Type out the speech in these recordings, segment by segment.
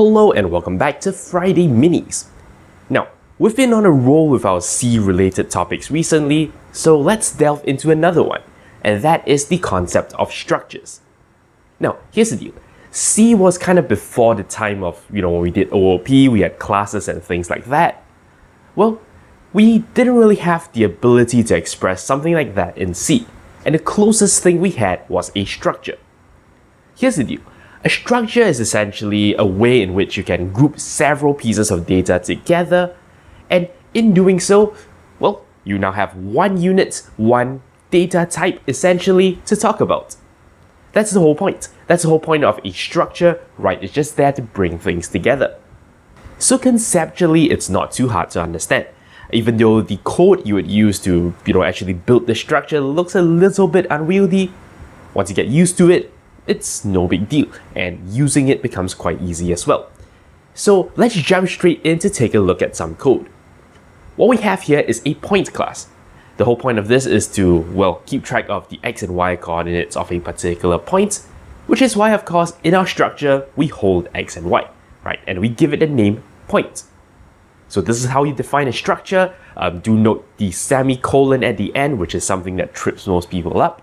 Hello and welcome back to Friday Minis. Now, we've been on a roll with our C-related topics recently, so let's delve into another one, and that is the concept of structures. Now, here's the deal. C was kind of before the time of, when we did OOP, we had classes and things like that. Well, we didn't really have the ability to express something like that in C, and the closest thing we had was a structure. Here's the deal. A structure is essentially a way in which you can group several pieces of data together, and in doing so, well, you now have one unit, one data type essentially to talk about. That's the whole point. That's the whole point of a structure, right? It's just there to bring things together. So conceptually, it's not too hard to understand. Even though the code you would use to, actually build the structure looks a little bit unwieldy, once you get used to it, it's no big deal, and using it becomes quite easy as well. So let's jump straight in to take a look at some code. What we have here is a point class. The whole point of this is to, well, keep track of the x and y coordinates of a particular point, which is why, of course, in our structure, we hold x and y, right? And we give it a name, point. So this is how you define a structure. Do note the semicolon at the end, which is something that trips most people up.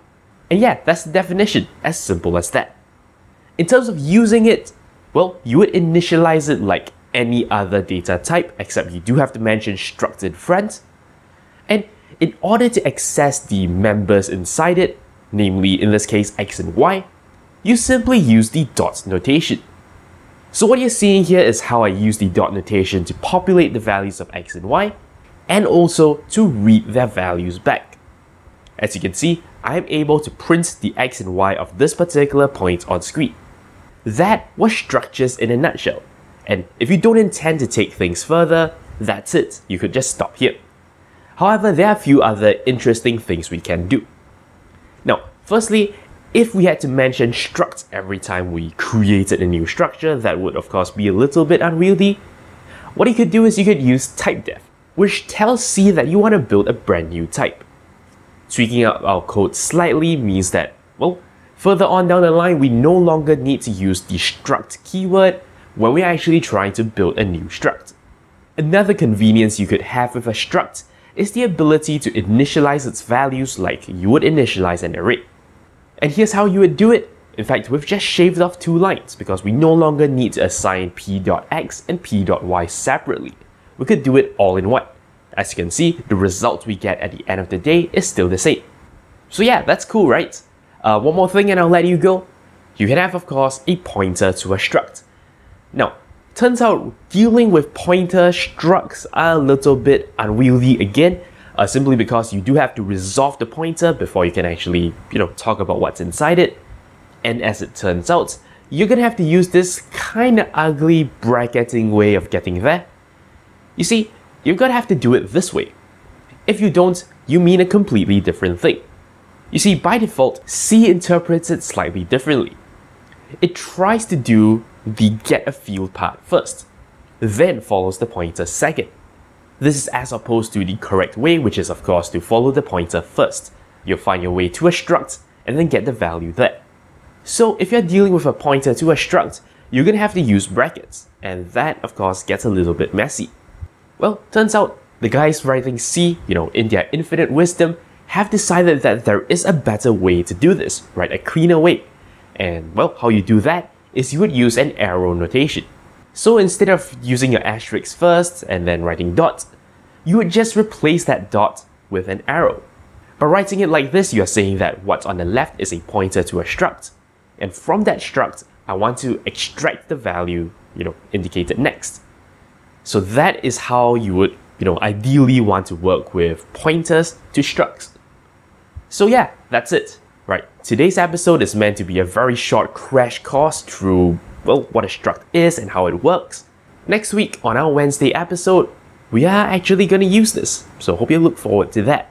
And yeah, that's the definition, as simple as that. In terms of using it, well, you would initialize it like any other data type, except you do have to mention struct in front. And in order to access the members inside it, namely in this case x and y, you simply use the dot notation. So what you're seeing here is how I use the dot notation to populate the values of x and y, and also to read their values back. As you can see, I'm able to print the x and y of this particular point on screen. That was structures in a nutshell. And if you don't intend to take things further, that's it. You could just stop here. However, there are a few other interesting things we can do. Now, firstly, if we had to mention struct every time we created a new structure, that would of course be a little bit unwieldy. What you could do is you could use typedef, which tells C that you want to build a brand new type. Tweaking up our code slightly means that, well, further on down the line, we no longer need to use the struct keyword when we're actually trying to build a new struct. Another convenience you could have with a struct is the ability to initialize its values like you would initialize an array. And here's how you would do it. In fact, we've just shaved off 2 lines because we no longer need to assign p.x and p.y separately. We could do it all in one. As you can see, the result we get at the end of the day is still the same. So yeah, that's cool, right? One more thing and I'll let you go. You can have, of course, a pointer to a struct. Now, turns out dealing with pointer structs are a little bit unwieldy again, simply because you do have to resolve the pointer before you can actually, talk about what's inside it. And as it turns out, you're gonna have to use this kinda ugly bracketing way of getting there. You see, you're gonna have to do it this way. If you don't, you mean a completely different thing. You see, by default, C interprets it slightly differently. It tries to do the get a field part first, then follows the pointer second. This is as opposed to the correct way, which is of course to follow the pointer first. You'll find your way to a struct and then get the value there. So if you're dealing with a pointer to a struct, you're gonna have to use brackets, and that of course gets a little bit messy. Well, turns out the guys writing C, in their infinite wisdom, have decided that there is a better way to do this, right? A cleaner way. And well, how you do that is you would use an arrow notation. So instead of using your asterisk first and then writing dot, you would just replace that dot with an arrow. By writing it like this, you're saying that what's on the left is a pointer to a struct. And from that struct, I want to extract the value, indicated next. So that is how you would, ideally want to work with pointers to structs. So yeah, that's it. Right, today's episode is meant to be a very short crash course through, well, what a struct is and how it works. Next week on our Wednesday episode, we are actually going to use this, so hope you look forward to that.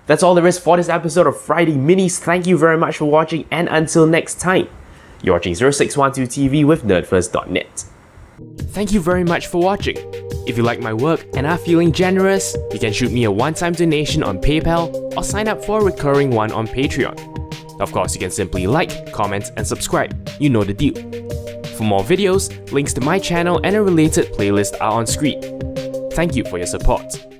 That's all there is for this episode of Friday Minis. Thank you very much for watching, and until next time, you're watching 0612 TV with NERDfirst.net. Thank you very much for watching. If you like my work and are feeling generous, you can shoot me a one-time donation on PayPal or sign up for a recurring one on Patreon. Of course, you can simply like, comment, and subscribe. You know the deal. For more videos, links to my channel and a related playlist are on screen. Thank you for your support.